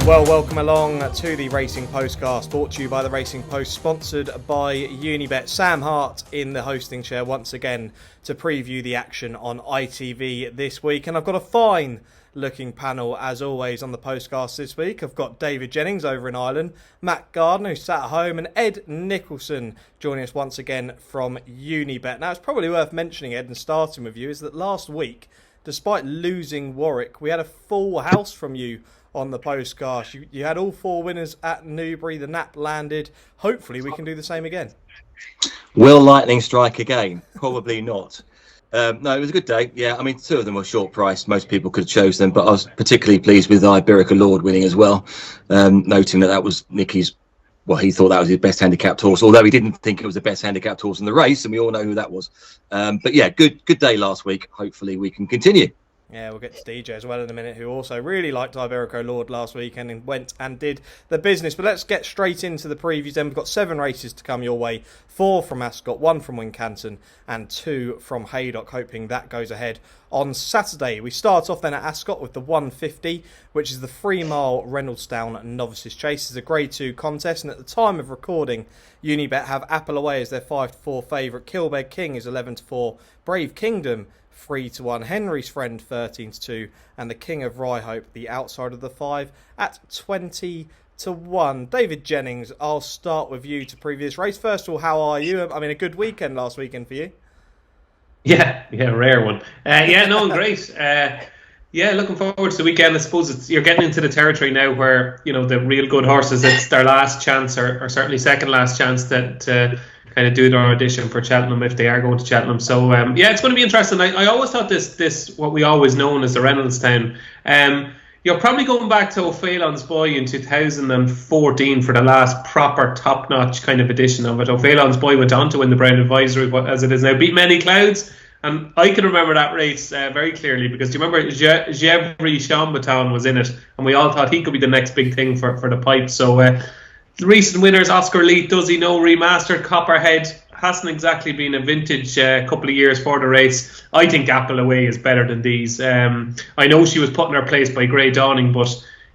Well, welcome along to the Racing Postcast, brought to you by the Racing Post, sponsored by Unibet. Sam Hart in the hosting chair once again to preview the action on ITV this week. And I've got a fine looking panel as always on the Postcast this week. I've got David Jennings over in Ireland, Matt Gardner who's sat at home, and Ed Nicholson joining us once again from Unibet. Now, it's probably worth mentioning, Ed, and starting with you, is that last week, despite losing Warwick, we had a full house from you on the Postcast. You had all four winners at Newbury. The nap landed. Hopefully we can do the same again. Will lightning strike again? Probably not. No, it was a good day. Yeah, I mean, two of them were short priced. Most people could have chose them, but I was particularly pleased with Iberica Lord winning as well, noting that was Nicky's, well, he thought that was his best handicapped horse, although he didn't think it was the best handicapped horse in the race, and we all know who that was. But yeah, good day last week. Hopefully we can continue. Yeah, we'll get to DJ as well in a minute, who also really liked Iberico Lord last weekend and went and did the business. But let's get straight into the previews then. We've got 7 races to come your way. 4 from Ascot, 1 from Wincanton and 2 from Haydock, hoping that goes ahead on Saturday. We start off then at Ascot with the 150, which is the 3-mile Reynoldstown Novices Chase. It's a Grade 2 contest, and at the time of recording, Unibet have Apple Away as their 5-4 favourite. Kilbeg King is 11-4. Brave Kingdom 3-1, Henry's Friend 13-2, and the King of Ryehope, the outside of the 5, at 20-1. David Jennings, I'll start with you to preview this race. First of all, how are you? I mean, a good weekend last weekend for you. Yeah, rare one. No, great. Looking forward to the weekend. I suppose you're getting into the territory now where, you know, the real good horses, it's their last chance, or certainly second last chance to kind of do their audition for Cheltenham if they are going to Cheltenham. So it's going to be interesting. I always thought this what we always known as the Reynoldstown. You're probably going back to O'Phelan's Boy in 2014 for the last proper top-notch kind of edition of it. O'Phelan's Boy went on to win the Brown Advisory, as it is now, beat many clouds. And I can remember that race very clearly, because do you remember Jevry Chambaton was in it, and we all thought he could be the next big thing for the pipe. So the recent winners, Oscar Leith, Does He Know, Remastered, Copperhead, hasn't exactly been a vintage couple of years for the race. I think Apple Away is better than these. I know she was put in her place by Grey Dawning, but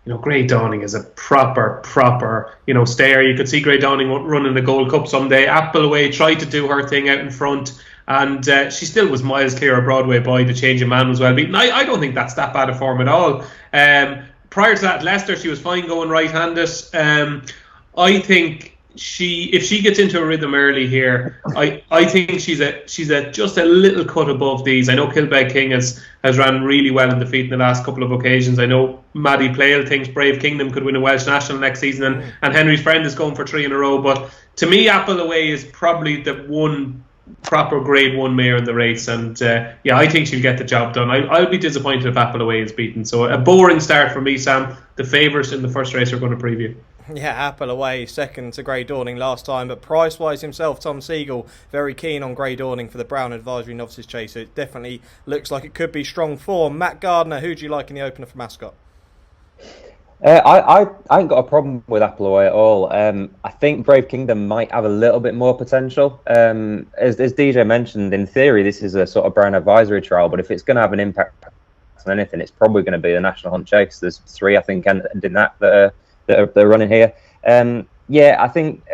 you know, Grey Dawning is a proper, stayer. You could see Grey Dawning running the Gold Cup someday. Apple Away tried to do her thing out in front, and she still was miles clear of Broadway Boy. The Changing Man was well beaten. I don't think that's that bad a form at all. Prior to that, Leicester, she was fine going right-handed. I think if she gets into a rhythm early here, I think she's just a little cut above these. I know Kilbeg King has ran really well in the feet in the last couple of occasions. I know Maddie Playle thinks Brave Kingdom could win a Welsh National next season, and Henry's Friend is going for 3 in a row. But to me, Apple Away is probably the one proper Grade 1 mare in the race, and I think she'll get the job done. I'll be disappointed if Apple Away is beaten. So a boring start for me, Sam. The favourites in the first race we're going to preview. Yeah, Apple Away, second to Grey Dawning last time, but price-wise himself, Tom Siegel, very keen on Grey Dawning for the Brown Advisory Novices Chase, so it definitely looks like it could be strong form. Matt Gardner, who do you like in the opener from Ascot? I ain't got a problem with Apple Away at all. I think Brave Kingdom might have a little bit more potential. As DJ mentioned, in theory, this is a sort of Brown Advisory trial, but if it's going to have an impact on anything, it's probably going to be the National Hunt Chase. There's 3, I think, and in that they're running here. I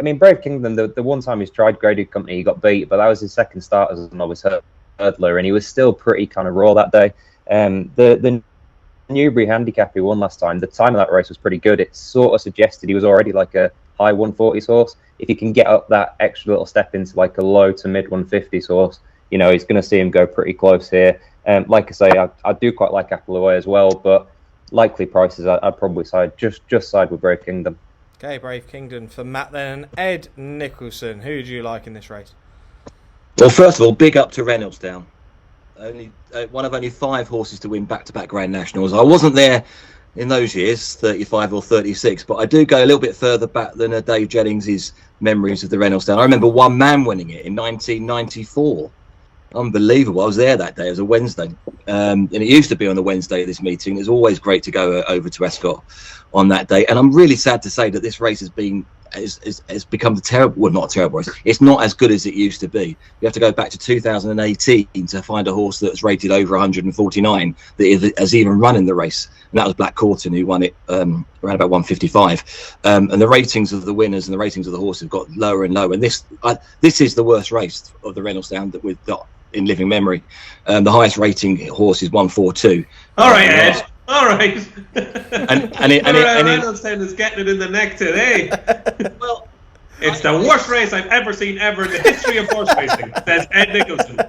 mean, Brave Kingdom, the one time he's tried graded company, he got beat, but that was his second start as a novice hurdler, and he was still pretty kind of raw that day. The Newbury Handicap he won last time, the time of that race was pretty good. It sort of suggested he was already like a high 140s horse. If he can get up that extra little step into like a low to mid 150s horse, you know, he's going to see him go pretty close here. Like I say, I do quite like Apple Away as well, but likely prices, I'd probably side with Brave Kingdom. Okay, Brave Kingdom for Matt then. And Ed Nicholson, who do you like in this race? Well, first of all, big up to Reynoldstown. One of only 5 horses to win back-to-back Grand Nationals. I wasn't there in those years, 35 or 36, but I do go a little bit further back than Dave Jennings' memories of the Reynoldstown. I remember one man winning it in 1994. Unbelievable. I was there that day. It was a Wednesday. And it used to be on the Wednesday of this meeting. It's always great to go over to Ascot on that day. And I'm really sad to say that this race has been has become the terrible. Well, not terrible. It's not as good as it used to be. You have to go back to 2018 to find a horse that's rated over 149 that has even run in the race, and that was Black Corton, who won it around about 155. And the ratings of the winners and the ratings of the horses have got lower and lower. And this is the worst race of the Reynoldstown that we've got in living memory. The highest rating horse is 142. All right, Ed. All right. and Reynoldstown is getting it in the neck today. Well, it's the worst race I've ever seen in the history of horse racing, says Ed Nicholson.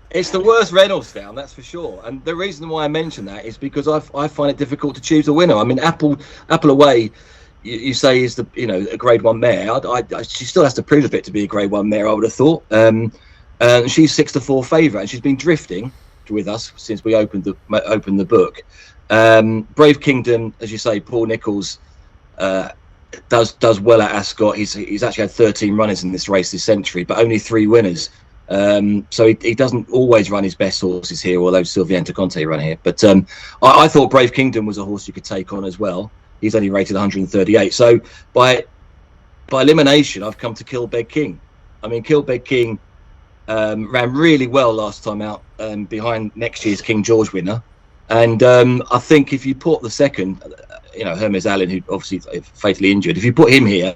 It's the worst Reynoldstown, that's for sure. And the reason why I mention that is because I find it difficult to choose a winner. I mean, Apple Away, you say is a Grade 1 mare. She still has to prove a bit to be a Grade 1 mare, I would have thought. She's 6-4 favourite, and she's been drifting with us since we opened the book. Brave Kingdom, as you say, Paul Nicholls does well at Ascot. He's actually had 13 runners in this race this century, but only 3 winners. So he doesn't always run his best horses here, although Sylvain Conte run here. But I thought Brave Kingdom was a horse you could take on as well. He's only rated 138. So by elimination, I've come to Kilbeg King. I mean, Kilbeg King ran really well last time out behind next year's King George winner. And I think if you put the second, Hermes Allen, who obviously fatally injured, if you put him here,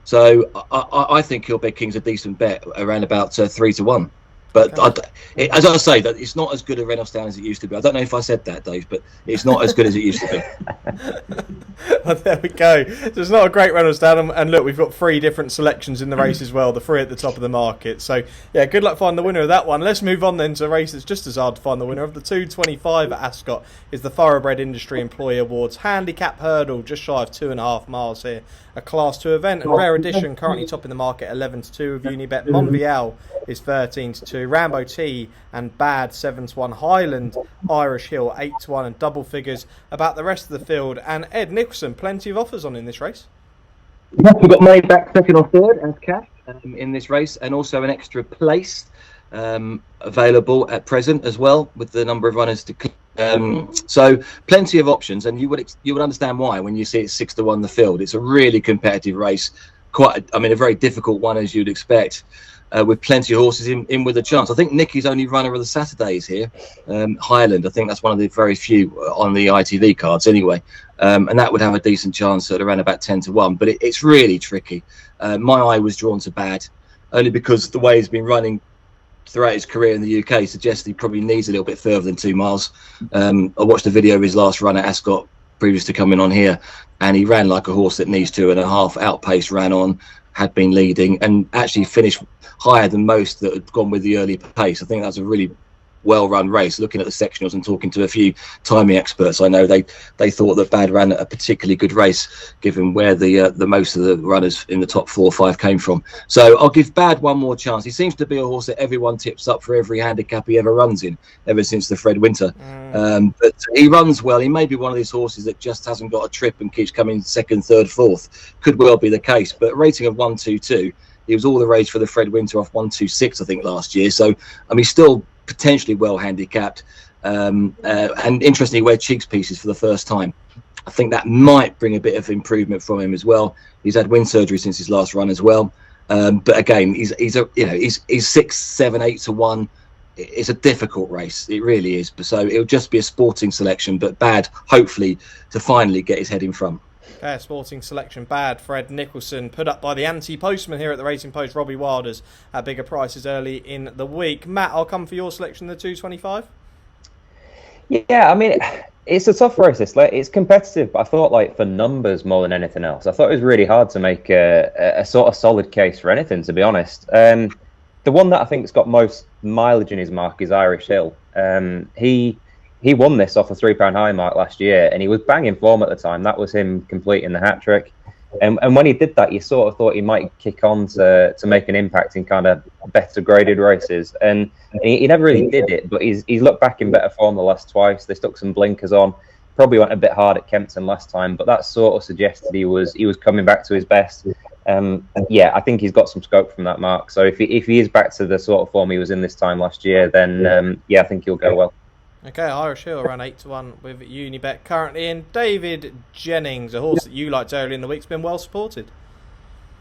so I think Kilbeg King's a decent bet around about 3-1. But okay. As I say, that it's not as good at Reynoldstown as it used to be. I don't know if I said that, Dave, but it's not as good as it used to be. Well, there we go. So it's not a great Reynoldstown, and look, we've got 3 different selections in the race as well, the 3 at the top of the market. So yeah, good luck finding the winner of that one. Let's move on then to a race that's just as hard to find the winner of. The 225 at Ascot is the Thoroughbred Industry Employee Awards Handicap Hurdle, just shy of 2.5 miles here. A Class 2 event, and Rare Edition currently topping the market 11-2 with Unibet. Monvial is 13-2. Rambo T and Bad 7-1. Highland Irish Hill 8-1, and double figures about the rest of the field. And Ed Nicholson, plenty of offers on in this race. Yes, we've got money back second or third as cash in this race, and also an extra place available at present as well, with the number of runners to. So plenty of options, and you would understand why when you see it's 6-1 the field. It's a really competitive race, a very difficult one as you'd expect, with plenty of horses in with a chance. I think Nicky's only runner of the Saturdays here, Highland. I think that's one of the very few on the ITV cards anyway, and that would have a decent chance at around about 10-1. But it's really tricky. My eye was drawn to Bad, only because the way he's been running throughout his career in the UK suggests he probably needs a little bit further than 2 miles. I watched a video of his last run at Ascot previous to coming on here, and he ran like a horse that needs 2.5. Outpaced, ran on, had been leading, and actually finished higher than most that had gone with the early pace. I think that's a really well-run race. Looking at the sectionals and talking to a few timing experts, I know they thought that Bad ran a particularly good race, given where the most of the runners in the top 4 or 5 came from. So I'll give Bad one more chance. He seems to be a horse that everyone tips up for every handicap he ever runs in, ever since the Fred Winter. But he runs well. He may be one of these horses that just hasn't got a trip and keeps coming second, third, fourth. Could well be the case. But rating of 122, he was all the rage for the Fred Winter off 126, I think, last year. So he's still potentially well handicapped, and interestingly wear cheeks pieces for the first time. I think that might bring a bit of improvement from him as well. He's had wind surgery since his last run as well, but again he's 6, 7, 8-1. It's a difficult race, it really is. So it'll just be a sporting selection, but Bad hopefully to finally get his head in front. Sporting selection, Bad. Fred Nicholson, put up by the anti-postman here at the Racing Post, Robbie Wilders, at bigger prices early in the week. Matt, I'll come for your selection, the 225. Yeah, it's a tough race. It's competitive, but I thought, for numbers more than anything else, I thought it was really hard to make a sort of solid case for anything, to be honest. The one that I think's got most mileage in his mark is Irish Hill. He won this off a £3 high mark last year, and he was banging form at the time. That was him completing the hat trick. And when he did that, you sort of thought he might kick on to make an impact in kind of better graded races. And he never really did it, but he's looked back in better form the last twice. They stuck some blinkers on. Probably went a bit hard at Kempton last time, but that sort of suggested he was coming back to his best. I think he's got some scope from that mark. So if he is back to the sort of form he was in this time last year, then I think he'll go well. Okay, Irish Hill around 8-1 with Unibet currently in. David Jennings, a horse that you liked earlier in the week, has been well supported.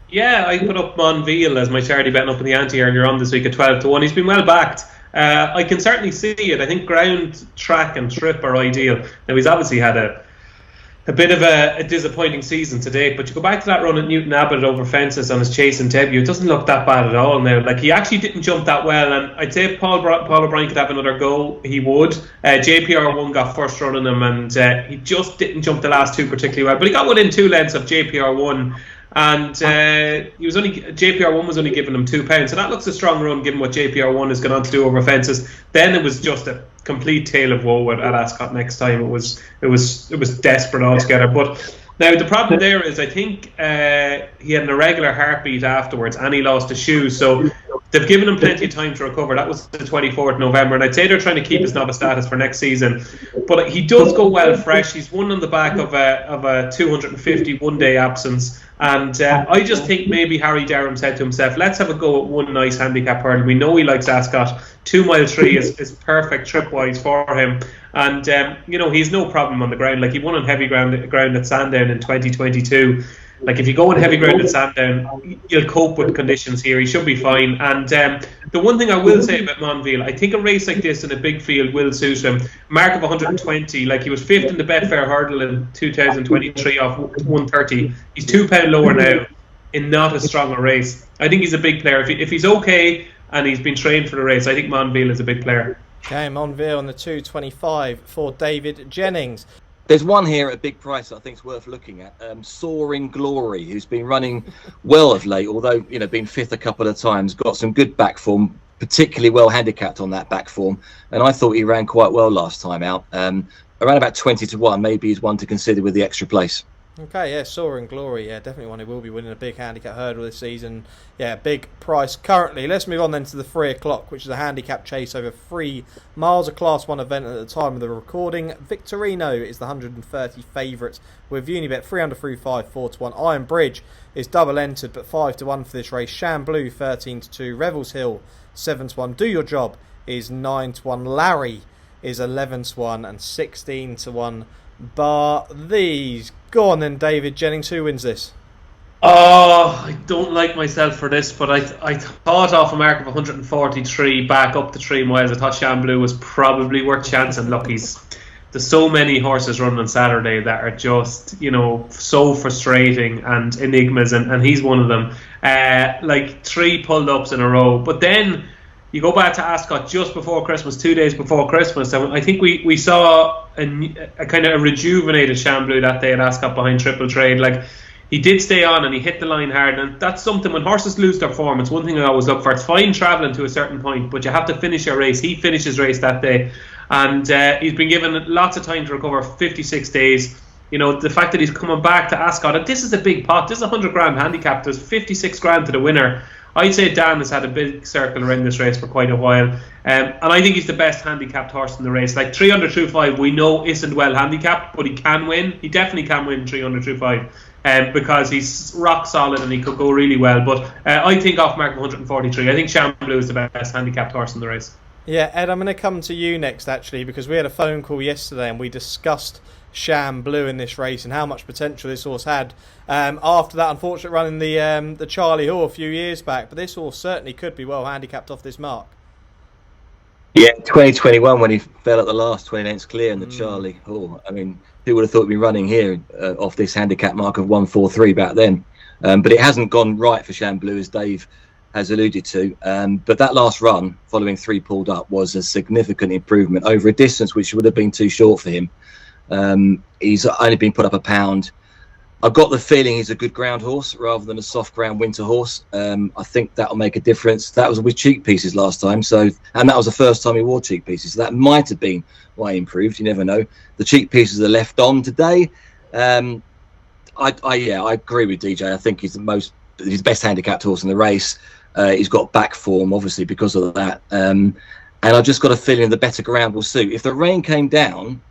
Yeah, I put up Monveal as my charity betting up in the ante earlier on this week at 12-1. He's been well backed. I can certainly see it. I think ground, track and trip are ideal. Now, he's obviously had a bit of a disappointing season to date, but you go back to that run at Newton Abbott over fences on his Chase and debut, it doesn't look that bad at all now. Like, he actually didn't jump that well, and I'd say if Paul O'Brien could have another go, he would. JPR1 got first run on him, and he just didn't jump the last two particularly well, but he got within 2 lengths of JPR1. And JPR1 was only giving him £2, so that looks a strong run given what JPR1 has gone on to do over fences. Then it was just a complete tale of woe at Ascot next time. It was desperate altogether. But now the problem there is, I think he had an irregular heartbeat afterwards, and he lost a shoe. So they've given him plenty of time to recover. That was the 24th of November, and I'd say they're trying to keep his novice status for next season. But he does go well fresh. He's won on the back of a 250 one-day absence. And I just think maybe Harry Durham said to himself, let's have a go at one nice handicap hurdle. We know he likes Ascot. 2 mile 3 is perfect trip-wise for him. And, he's no problem on the ground. Like, he won on heavy ground at Sandown in 2022. Like, if you go on heavy ground at Sandown, you'll cope with conditions here. He should be fine. And the one thing I will say about Monveal, I think a race like this in a big field will suit him. Mark of 120, like, he was 5th in the Betfair Hurdle in 2023 off 130. He's £2 lower now in not as strong a race. I think he's a big player. If he's okay and he's been trained for the race, I think Monveal is a big player. Okay, Monveal on the 225 for David Jennings. There's one here at a big price that I think is worth looking at. Soaring Glory, who's been running well of late, although been 5th a couple of times, got some good back form, particularly well handicapped on that back form. And I thought he ran quite well last time out. Around about 20-1, maybe he's one to consider with the extra place. Okay, yeah, Soaring Glory, yeah, definitely one who will be winning a big handicap hurdle this season. Yeah, big price currently. Let's move on then to the 3 o'clock, which is a handicap chase over 3 miles, a Class 1 event at the time of the recording. Victorino is the 130 favourite with Unibet 3 under through 5, 4-1. Iron Bridge is double entered, but 5-1 for this race. Shamblu 13-2, Revels Hill 7-1. Do Your Job is 9-1. Larry is 11-1 and 16-1. Bar these. Go on then, David Jennings. Who wins this? Oh, I don't like myself for this, but I thought off a mark of 143 back up to 3 miles. I thought Shamblu was probably worth chancing. Look, there's so many horses running on Saturday that are just, so frustrating and enigmas, and he's one of them. Like 3 pulled ups in a row. But then you go back to Ascot just before Christmas, 2 days before Christmas, and I think we saw a kind of a rejuvenated Shamblu that day at Ascot behind Triple Trade. Like, he did stay on and he hit the line hard, and that's something when horses lose their form. It's one thing I always look for. It's fine travelling to a certain point, but you have to finish your race. He finished his race that day, and he's been given lots of time to recover. 56 days. The fact that he's coming back to Ascot, and this is a big pot. This is a 100 grand handicap. There's 56 grand to the winner. I'd say Dan has had a big circle around this race for quite a while, and I think he's the best handicapped horse in the race. Like 3 under 2.5, we know isn't well handicapped, but he can win. He definitely can win 3 under 2.5, because he's rock solid and he could go really well. But I think off mark 143, I think Shamblu is the best handicapped horse in the race. Yeah, Ed, I'm going to come to you next actually, because we had a phone call yesterday and we discussed Shamblu in this race and how much potential this horse had after that unfortunate run in the Charlie Hall a few years back. But this horse certainly could be well handicapped off this mark. Yeah, 2021 when he fell at the last 20 lengths clear in the Charlie Hall. I mean, who would have thought he'd be running here off this handicap mark of 143 back then? But it hasn't gone right for Shamblu, as Dave has alluded to. But that last run, following 3 pulled up, was a significant improvement over a distance which would have been too short for him. He's only been put up £1. I've got the feeling he's a good ground horse rather than a soft ground winter horse. I think that'll make a difference. That was with cheek pieces last time, and that was the first time he wore cheek pieces. So that might have been why he improved. You never know. The cheek pieces are left on today. I agree with DJ. I think he's the best handicapped horse in the race. He's got back form, obviously, because of that. And I've just got a feeling the better ground will suit. If the rain came down,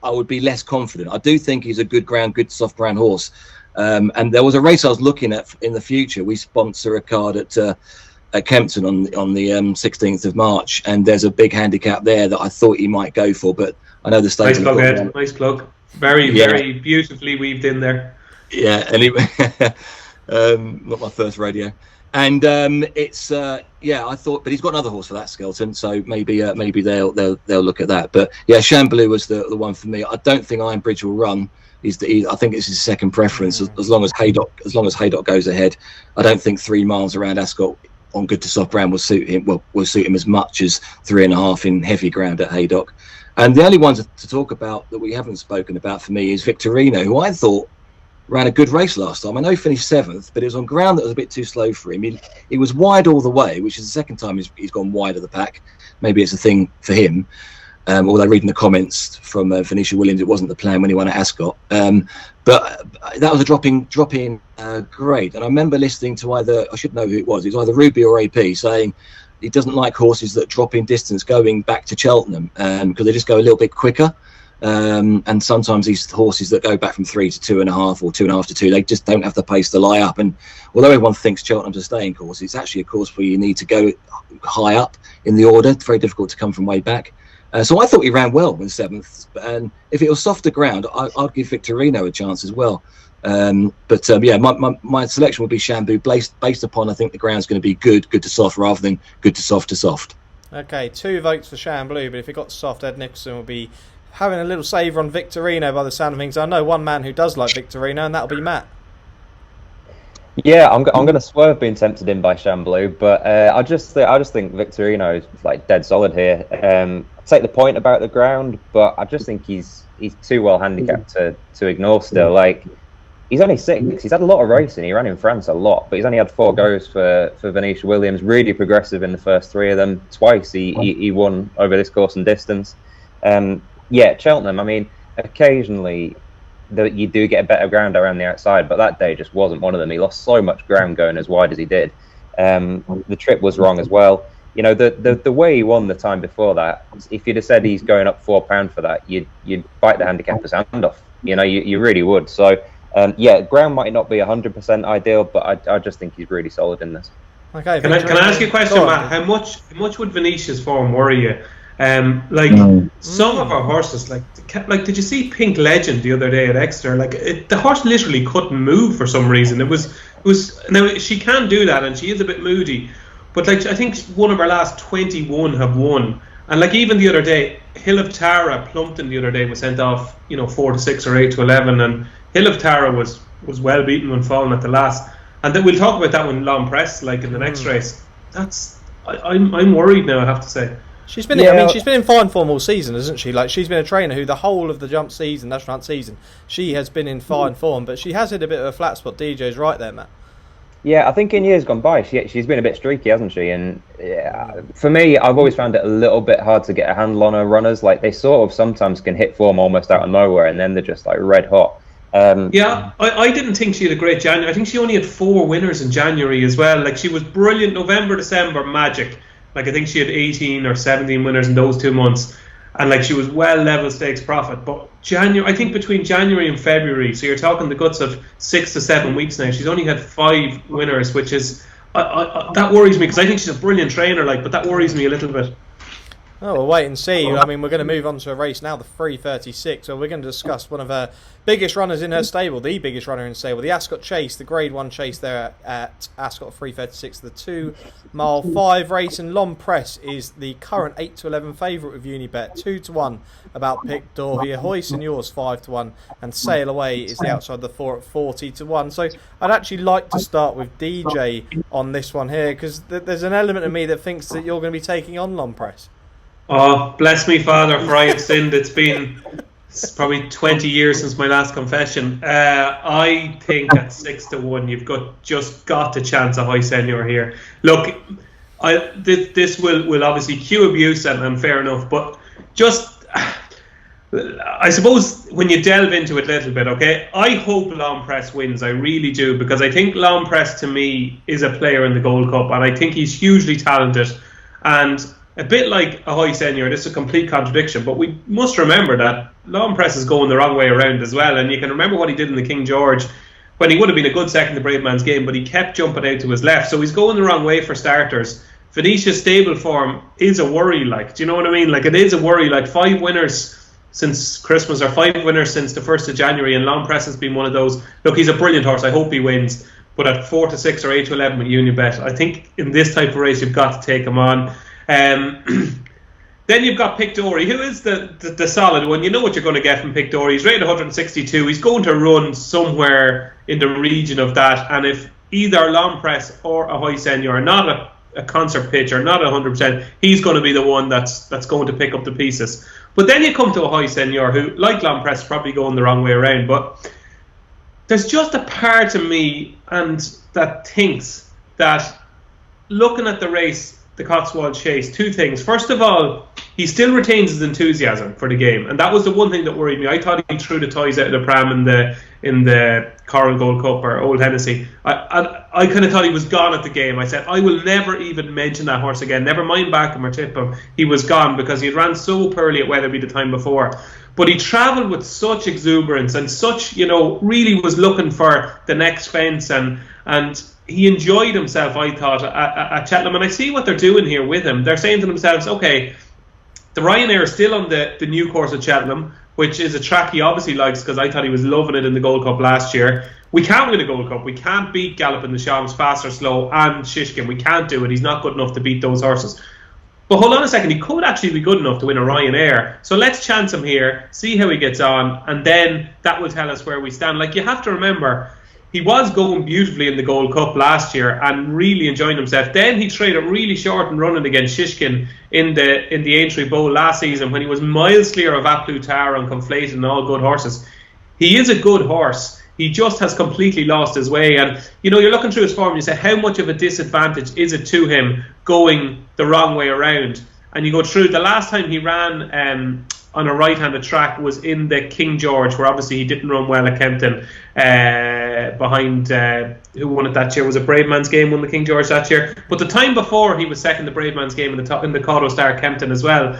I would be less confident. I do think he's a good soft ground horse. And there was a race I was looking at in the future. We sponsor a card at at Kempton on the 16th of March, and there's a big handicap there that I thought he might go for, but I know the stable. Nice plug, Ed. Nice plug. Very beautifully weaved in there. Yeah, and not my first radio. And it's I thought, but he's got another horse for that, Skelton. So maybe they'll look at that. But yeah, Chamblou was the one for me. I don't think Iron Bridge will run. I think it's his second preference as long as Haydock goes ahead. I don't think 3 miles around Ascot on good to soft ground will suit him. Will suit him as much as 3.5 in heavy ground at Haydock. And the only one to talk about that we haven't spoken about for me is Victorino, who I thought ran a good race last time. I know he finished 7th, but it was on ground that was a bit too slow for him. He was wide all the way, which is the second time he's gone wide of the pack. Maybe it's a thing for him. Although reading the comments from Venetia Williams, it wasn't the plan when he won at Ascot. But that was a drop-in grade. And I remember listening to I should know who it was either Ruby or AP saying he doesn't like horses that drop in distance going back to Cheltenham because they just go a little bit quicker. And sometimes these horses that go back from 3 to 2.5 or 2.5 to 2, they just don't have the pace to lie up. And although everyone thinks Cheltenham's a staying course, it's actually a course where you need to go high up in the order. It's very difficult to come from way back. So I thought he ran well in 7th. And if it was softer ground, I'd give Victorino a chance as well. My selection would be Chamblou based upon I think the ground's going to be good to soft rather than good to soft to soft. Okay, 2 votes for Chamblou, but if it got soft, Ed Nicholson will be having a little savour on Victorino by the sound of things. I know one man who does like Victorino, and that'll be Matt. Yeah, I'm going to swerve being tempted in by Chamblou, but I just think Victorino is like dead solid here. I take the point about the ground, but I just think he's too well handicapped to ignore still. Like, he's only 6. He's had a lot of racing. He ran in France a lot, but he's only had 4 goes for Venetia Williams. Really progressive in the first 3 of them. Twice he won over this course and distance. Cheltenham, I mean, occasionally you do get a better ground around the outside, but that day just wasn't one of them. He lost so much ground going as wide as he did. The trip was wrong as well. You know, the way he won the time before that, if you'd have said he's going up £4 for that, you'd bite the handicapper's hand off. You know, you really would. So, ground might not be 100% ideal, but I just think he's really solid in this. Okay. Can I ask you a question, Matt? How much would Venetia's form worry you? Some of our horses, like did you see Pink Legend the other day at Exeter? The horse literally couldn't move for some reason. It was now she can do that, and she is a bit moody, but I think one of her last 21 have won, and even the other day, Hill of Tara Plumpton the other day was sent off 4 to 6 or 8 to 11, and Hill of Tara was well beaten when falling at the last, and then we'll talk about that when Long Press in the next race. I'm worried now, I have to say. She's been she's been in fine form all season, hasn't she? She's been a trainer who the whole of the jump season, National Hunt season, she has been in fine form, but she has hit a bit of a flat spot. DJ's right there, Matt. Yeah, I think in years gone by, she's been a bit streaky, hasn't she? And for me, I've always found it a little bit hard to get a handle on her runners. They sort of sometimes can hit form almost out of nowhere, and then they're just red hot. I didn't think she had a great January. I think she only had 4 winners in January as well. She was brilliant November, December, magic. I think she had 18 or 17 winners in those 2 months, and she was well level stakes profit. But January, I think between January and February, so you're talking the guts of 6 to 7 weeks now, she's only had 5 winners, which is that worries me, because I think she's a brilliant trainer, but that worries me a little bit. Oh, we'll wait and see. I mean, we're going to move on to a race now, the 3:36, where we're going to discuss one of her biggest runners in her stable, the biggest runner in her stable, the Ascot Chase, the Grade 1 chase there at Ascot 3:36, the 2 mile 5 race, and Long Presse is the current 8 to 11 favourite with Unibet, 2 to 1 about Pick Door here, Hoist and Yours 5 to 1, and Sail Away is the outside the 4 at 40 to 1. So I'd actually like to start with DJ on this one here, because there's an element of me that thinks that you're going to be taking on Long Presse. Oh, bless me, Father, for I have sinned. It's probably 20 years since my last confession. I think at 6 to 1, you've just got the chance of high senior here. Look, this will obviously cue abuse, and fair enough, but just, I suppose when you delve into it a little bit, okay, I hope Long Presse wins. I really do, because I think Long Presse to me is a player in the Gold Cup, and I think he's hugely talented, and a bit like a high senior, this is a complete contradiction, but we must remember that Long Presse is going the wrong way around as well, and you can remember what he did in the King George when he would have been a good second to Braveman's game, but he kept jumping out to his left. So he's going the wrong way for starters. Venetia's stable form is a worry, like, do you know what I mean? Like, it is a worry. Like, 5 winners since Christmas, or 5 winners since the 1st of January, and Long Press has been one of those. Look, he's a brilliant horse. I hope he wins. But at 4-6 or 8-11 with Unibet, I think in this type of race you've got to take him on. Then you've got Pictori, who is the solid one. You know what you're going to get from Pictori. He's rated 162. He's going to run somewhere in the region of that. And if either Long Press or a High Senior, not a concert pitch, or not 100%, he's going to be the one that's going to pick up the pieces. But then you come to a High Senior who, like Long Press, is probably going the wrong way around. But there's just a part of me that thinks that, looking at the race, the Cotswold Chase, 2 things. First of all, he still retains his enthusiasm for the game, and that was the one thing that worried me. I thought he threw the toys out of the pram in the Coral Gold Cup, or Old Hennessy. I kind of thought he was gone at the game. I said, I will never even mention that horse again. Never mind back him or tip him. He was gone because he had ran so poorly at Weatherby the time before. But he travelled with such exuberance and such, really was looking for the next fence, and he enjoyed himself, I thought, at Cheltenham. And I see what they're doing here with him. They're saying to themselves, okay, the Ryanair is still on the new course at Cheltenham, which is a track he obviously likes, because I thought he was loving it in the Gold Cup last year. We can't win a Gold Cup. We can't beat Galloping the Shams, Fast or Slow, and Shishkin. We can't do it. He's not good enough to beat those horses. But hold on a second, he could actually be good enough to win a Ryanair. So let's chance him here, see how he gets on, and then that will tell us where we stand. Like, you have to remember, he was going beautifully in the Gold Cup last year and really enjoying himself. Then he traded really short and running against Shishkin in the Aintree Bowl last season, when he was miles clear of Aplutar and Conflated and all good horses. He is a good horse. He just has completely lost his way. And, you're looking through his form and you say, how much of a disadvantage is it to him going the wrong way around? And you go through, the last time he ran on a right-handed track was in the King George, where obviously he didn't run well at Kempton, behind who won it that year? Was it Braveman's Game won the King George that year? But the time before, he was second to Braveman's Game in the Cotto Star Kempton as well.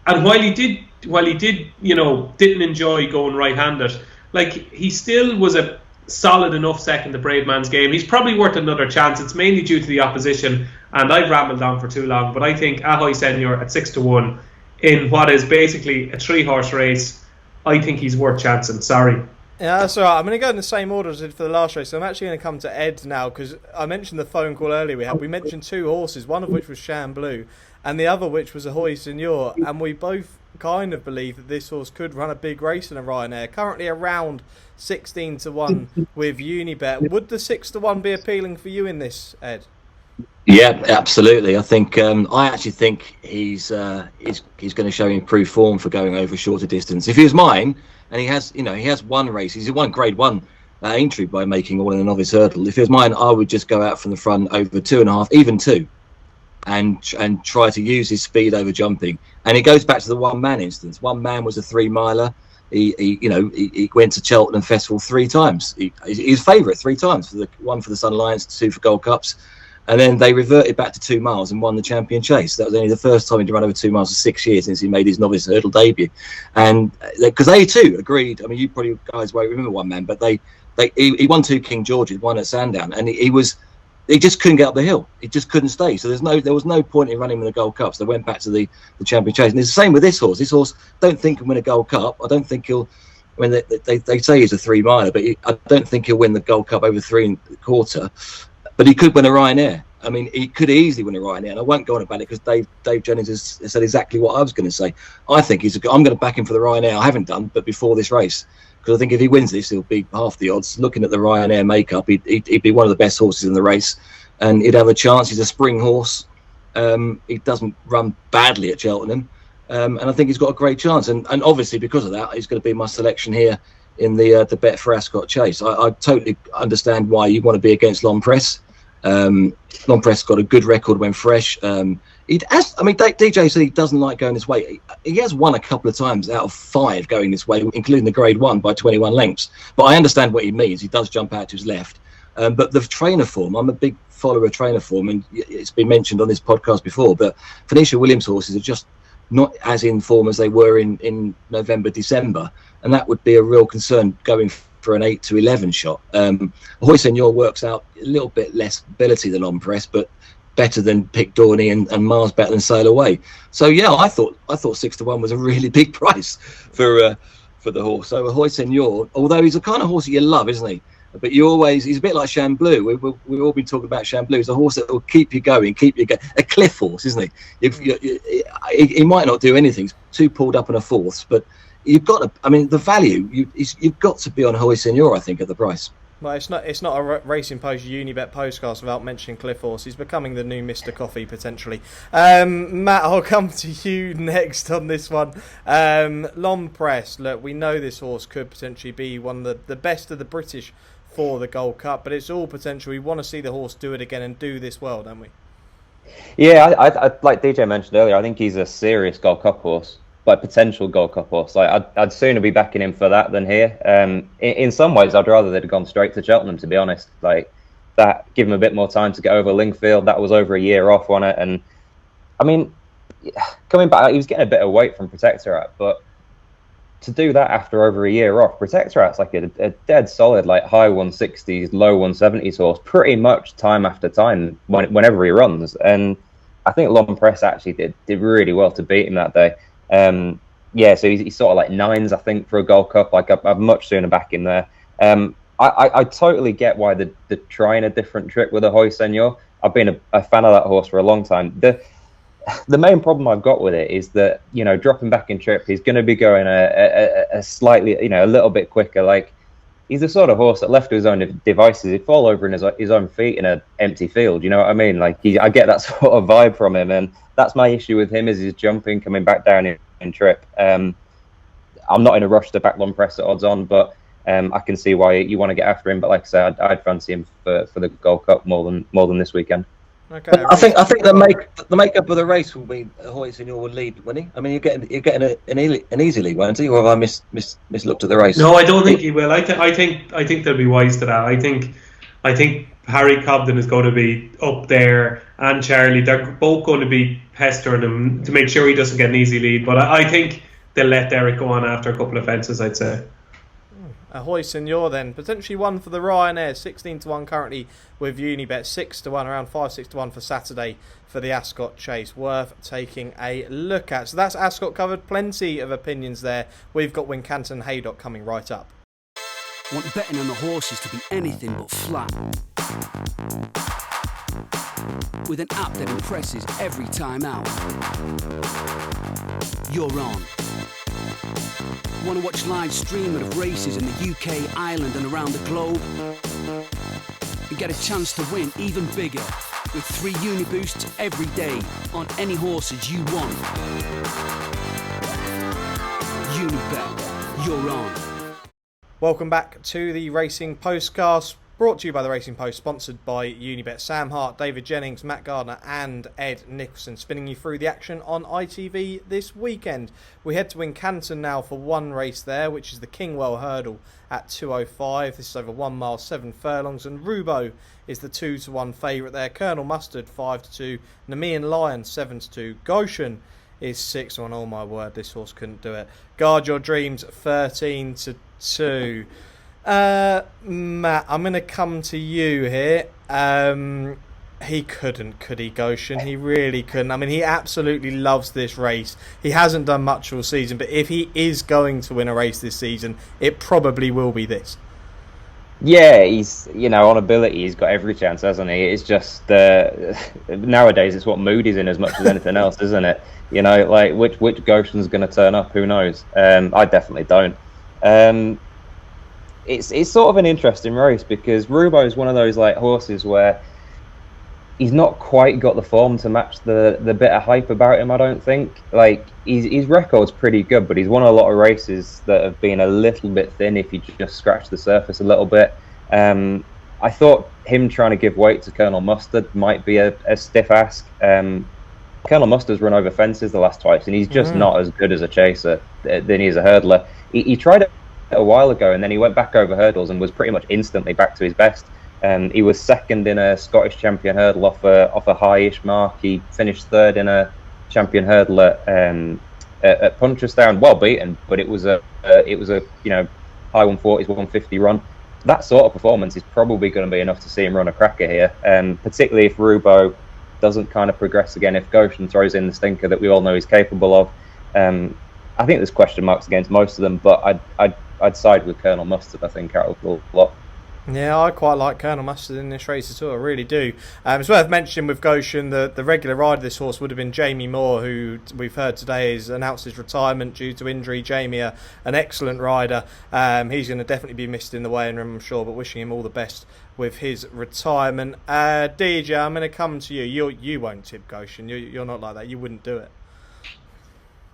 And while he did didn't enjoy going right-handed, like, he still was a solid enough second to Braveman's Game. He's probably worth another chance. It's mainly due to the opposition, and I've rambled on for too long, but I think Ahoy Senior at 6-1 in what is basically a 3-horse race, I think he's worth chancing. Sorry. Yeah, that's all right. I'm going to go in the same order as I did for the last race. So I'm actually going to come to Ed now, because I mentioned the phone call earlier we had. We mentioned 2 horses, one of which was Chamblou, and the other which was Ahoy Senior, and we both kind of believe that this horse could run a big race in a Ryanair. Currently around 16-1 with Unibet. Would the 6-1 be appealing for you in this, Ed? Yeah, absolutely. I think I actually think he's going to show improved form for going over a shorter distance. If he was mine, and he has won races, he's won Grade 1 at Aintree by making all in the Novice Hurdle. If it was mine, I would just go out from the front over 2.5, even 2, and try to use his speed over jumping. And it goes back to the one-man instance. One man was a 3-miler. He went to Cheltenham Festival 3 times. He's favourite 3 times, one for the Sun Lions, 2 for Gold Cups. And then they reverted back to 2 miles and won the Champion Chase. That was only the first time he'd run over 2 miles for 6 years since he made his Novice Hurdle debut. And because they too agreed, I mean, you probably guys won't remember One Man, but he won 2 King Georges, 1 at Sandown, and he just couldn't get up the hill. He just couldn't stay. So there was no point in running in the Gold Cups. They went back to the Champion Chase. And it's the same with this horse. This horse, don't think he'll win a Gold Cup. I don't think he'll. I mean, they say he's a 3-miler, but I don't think he'll win the Gold Cup over 3.25. But he could win a Ryanair. I mean, he could easily win a Ryanair, and I won't go on about it because Dave Jennings has said exactly what I was going to say. I think I'm going to back him for the Ryanair. I haven't done, but before this race, because I think if he wins this, he'll be half the odds. Looking at the Ryanair makeup, he'd be one of the best horses in the race, and he'd have a chance. He's a spring horse. He doesn't run badly at Cheltenham, and I think he's got a great chance. And obviously, because of that, he's going to be my selection here in the bet for Ascot Chase. I totally understand why you want to be against Long Presse. Long Presse got a good record when fresh. DJ said he doesn't like going this way. He has won a couple of times out of 5 going this way, including the Grade 1 by 21 lengths. But I understand what he means. He does jump out to his left. But the trainer form, I'm a big follower of trainer form, and it's been mentioned on this podcast before, but Venetia Williams horses are just not as in form as they were in November, December. And that would be a real concern going for an 8 to 11 shot. Hoy Senor works out a little bit less ability than on Presse, but better than Pick Dorney and miles better than Sail Away. So yeah, I thought 6 to 1 was a really big price for the horse. So Hoy Senor, although he's a kind of horse that you love, isn't he? But he's a bit like Chamblou. We've all been talking about Chamblou. He's a horse that will keep you going. A cliff horse, isn't he? He might not do anything. He's 2 pulled up and a fourth, but you've got to. I mean, the value you've got to be on Hoy Senor, I think, at the price. Well, it's not a Racing Post Unibet postcast without mentioning Cliff Horse. He's becoming the new Mr. Coffee, potentially. Matt, I'll come to you next on this one. L'Homme Presse, look, we know this horse could potentially be one of the best of the British for the Gold Cup, but it's all potential. We want to see the horse do it again and do this well, don't we? Yeah, I like DJ mentioned earlier, I think he's a serious Gold Cup horse. Like potential Gold Cup horse. Like I'd sooner be backing him for that than here. In some ways, I'd rather they'd have gone straight to Cheltenham, to be honest. Like that, give him a bit more time to get over Lingfield. That was over a year off on it, and I mean, coming back, he was getting a bit of weight from Protectorat, but to do that after over a year off, Protectorat's like a dead solid, like high 160s, low 170s horse, pretty much time after time whenever he runs. And I think L'Homme Presse actually did really well to beat him that day. So he's sort of like 9s, I think, for a Gold Cup. Like I'd much sooner back in there. I totally get why they're trying a different trick with a Hoy Senor. I've been a fan of that horse for a long time. The main problem I've got with it is that, you know, dropping back in trip, he's going to be going a slightly, you know, a little bit quicker. Like he's the sort of horse that left to his own devices, he'd fall over in his own feet in an empty field. You know what I mean? Like I get that sort of vibe from him, and that's my issue with him, is his jumping, coming back down in trip. I'm not in a rush to back L'Homme Presse at odds on, but I can see why you want to get after him. But like I said, I'd fancy him for the Gold Cup more than this weekend. Okay, I think the makeup of the race will be Hoy Senor will lead, won't he? I mean, you're getting an easy lead, won't he? Or have I mislooked at the race? No, I don't think he will. I think they'll be wise to that. I think Harry Cobden is going to be up there, and Charlie. They're both going to be pestering him to make sure he doesn't get an easy lead. But I think they'll let Derek go on after a couple of fences, I'd say. Hoy Senor then, potentially one for the Ryanair, 16 to 1 currently with Unibet, 6 to 1, around 5-6 to 1 for Saturday for the Ascot Chase. Worth taking a look at. So that's Ascot covered, plenty of opinions there. We've got Wincanton Haydock coming right up. Want betting on the horses to be anything but flat? With an app that impresses every time out. You're on. Want to watch live streaming of races in the UK, Ireland and around the globe? And get a chance to win even bigger with 3 Uniboosts every day on any horses you want. Unibet, you're on. Welcome back to the Racing Postcast, brought to you by the Racing Post, sponsored by Unibet. Sam Hart, David Jennings, Matt Gardner and Ed Nicholson spinning you through the action on ITV this weekend. We head to Wincanton now for one race there, which is the Kingwell Hurdle at 2:05. This is over 1 mile, 7 furlongs, and Rubo is the 2 to 1 favourite there. Colonel Mustard 5 to 2, Nemean Lion 7 to 2, Goshen is 6 to 1. Oh my word, this horse couldn't do it. Guard Your Dreams 13 to 2. Matt, I'm going to come to you here. He couldn't, could he, Goshen? He really couldn't. I mean, he absolutely loves this race. He hasn't done much all season, but if he is going to win a race this season, it probably will be this. Yeah, he's, you know, on ability, he's got every chance, hasn't he? It's just, nowadays, it's what mood he's in as much as anything else, isn't it? You know, like, which Goshen's going to turn up, who knows? I definitely don't. It's sort of an interesting race because Rubo is one of those like horses where he's not quite got the form to match the bit of hype about him, I don't think. Like his record's pretty good, but he's won a lot of races that have been a little bit thin if you just scratch the surface a little bit. I thought him trying to give weight to Colonel Mustard might be a stiff ask. Colonel Mustard's run over fences the last twice, and he's just not as good as a chaser than he is a hurdler. He tried it a while ago, and then he went back over hurdles and was pretty much instantly back to his best. He was second in a Scottish champion hurdle off a high-ish mark. He finished third in a champion hurdle at Punchestown. Well beaten, but it was a high 140s, 150 run. That sort of performance is probably going to be enough to see him run a cracker here, particularly if Rubo doesn't kind of progress again, if Goshen throws in the stinker that we all know he's capable of. I think there's question marks against most of them, but I'd side with Colonel Mustard, I think, out of the lot. Yeah, I quite like Colonel Mustard in this race as well, I really do. It's worth mentioning with Goshen, the regular rider of this horse would have been Jamie Moore, who we've heard today has announced his retirement due to injury. Jamie, an excellent rider. He's going to definitely be missed in the weighing room, I'm sure, but wishing him all the best with his retirement. DJ, I'm going to come to you. You won't tip Goshen. You're not like that. You wouldn't do it.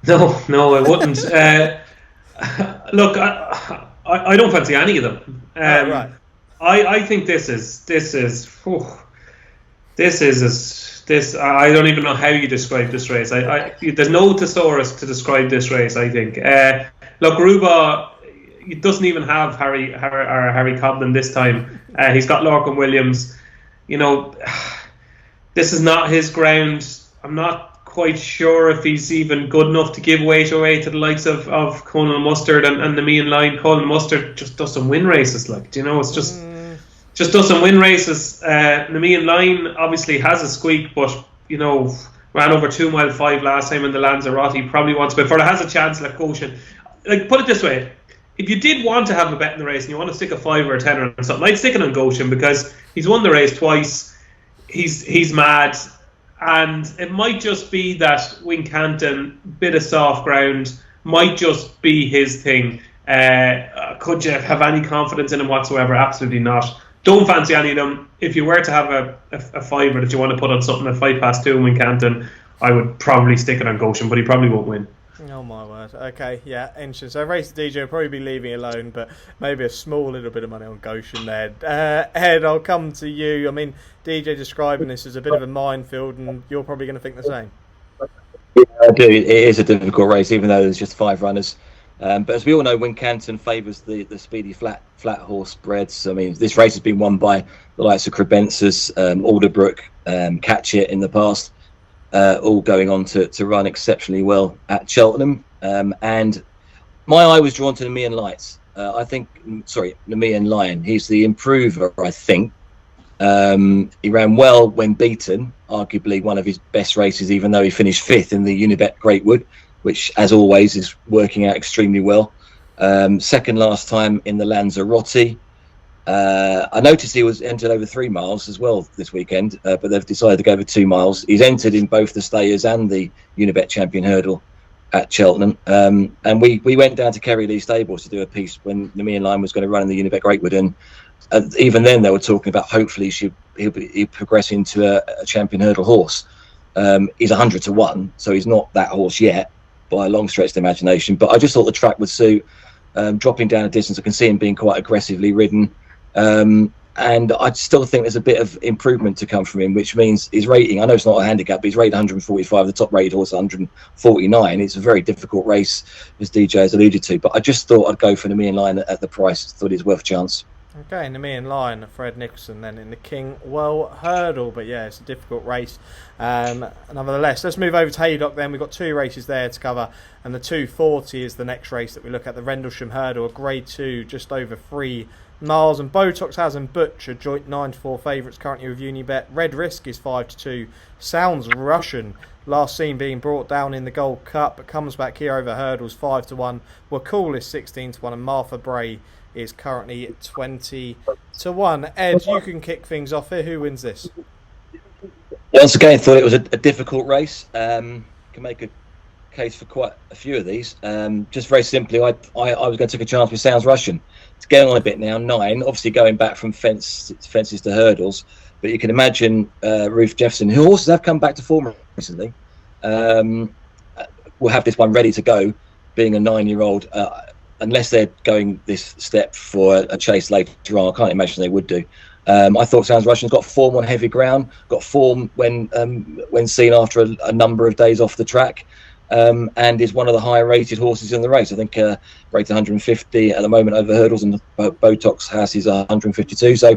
No, I wouldn't. Look, I don't fancy any of them. Right. I think this. I don't even know how you describe this race. There's no thesaurus to describe this race, I think. Look, Ruba, he doesn't even have Harry Cobden this time. He's got Lorcan Williams. You know, this is not his ground. I'm not quite sure if he's even good enough to give weight away to the likes of Colonel Mustard and the Mean Line. Colonel Mustard just doesn't win races, it's just doesn't win races. The Mean Line obviously has a squeak, but ran over 2 mile 5 last time in the Lanzarote. He probably wants, but has a chance like Goshen. Like, put it this way, if you did want to have a bet in the race and you want to stick a 5 or a 10 or something, I'd stick it on Goshen because he's won the race twice. He's mad. And it might just be that Wincanton, bit of soft ground, might just be his thing. Could you have any confidence in him whatsoever? Absolutely not. Don't fancy any of them. If you were to have a fiver that you want to put on something at 2:05 in Wincanton, I would probably stick it on Goshen, but he probably won't win. Oh my word. Okay, yeah, interesting. So Race DJ will probably be leaving alone, but maybe a small little bit of money on Goshen there. Ed, I'll come to you. I mean, DJ describing this as a bit of a minefield, and you're probably going to think the same. Yeah, I do. It is a difficult race, even though there's just 5 runners. But as we all know, Wincanton favours the speedy flat horse breds. I mean, this race has been won by the likes of Crebensis, Alderbrook, Catch It in the past. All going on to run exceptionally well at Cheltenham. And my eye was drawn to Nemean Lights. Nemean Lion. He's the improver, I think. He ran well when beaten, arguably one of his best races, even though he finished 5th in the Unibet Greatwood, which, as always, is working out extremely well. Second last time in the Lanzarote. I noticed he was entered over 3 miles as well this weekend, but they've decided to go over 2 miles. He's entered in both the Stayers and the Unibet Champion Hurdle at Cheltenham. And we went down to Kerry Lee Stables to do a piece when Nemean Line was going to run in the Unibet Greatwood, and even then they were talking about hopefully he'll progress into a Champion Hurdle horse. He's 100 to 1, so he's not that horse yet by a long stretch of imagination. But I just thought the track would suit. Dropping down a distance, I can see him being quite aggressively ridden. And I still think there's a bit of improvement to come from him, which means his rating, I know it's not a handicap, but he's rated 145, the top rated horse 149. It's a very difficult race, as DJ has alluded to, but I just thought I'd go for the Nemean Line at the price. Thought he's worth a chance. Okay, Nemean Line, Fred Nicholson then in the Kingwell Hurdle, but yeah, it's a difficult race. Nevertheless, let's move over to Haydock then. We've got 2 races there to cover, and the 240 is the next race that we look at, the Rendlesham Hurdle, a Grade 2, just over 3 miles, and Botox has and Butcher joint 9-4 favourites currently with Unibet. Red Risk is 5-2. Sounds Russian, last seen being brought down in the Gold Cup, but comes back here over hurdles 5-1. Wakul is 16-1, and Martha Bray is currently 20-1. Ed, you can kick things off here. Who wins this? Once again, thought it was a difficult race. Can make a case for quite a few of these. Just very simply, I was going to take a chance with Sounds Russian. It's going on a bit now, 9, obviously going back from fences to hurdles, but you can imagine Ruth Jefferson, who horses have come back to form recently, will have this one ready to go, being a 9-year-old, unless they're going this step for a chase later on. I can't imagine they would do. I thought Sounds Russian's got form on heavy ground, got form when seen after a number of days off the track. And is one of the higher rated horses in the race. I think rated 150 at the moment over hurdles, and Botox has is 152. So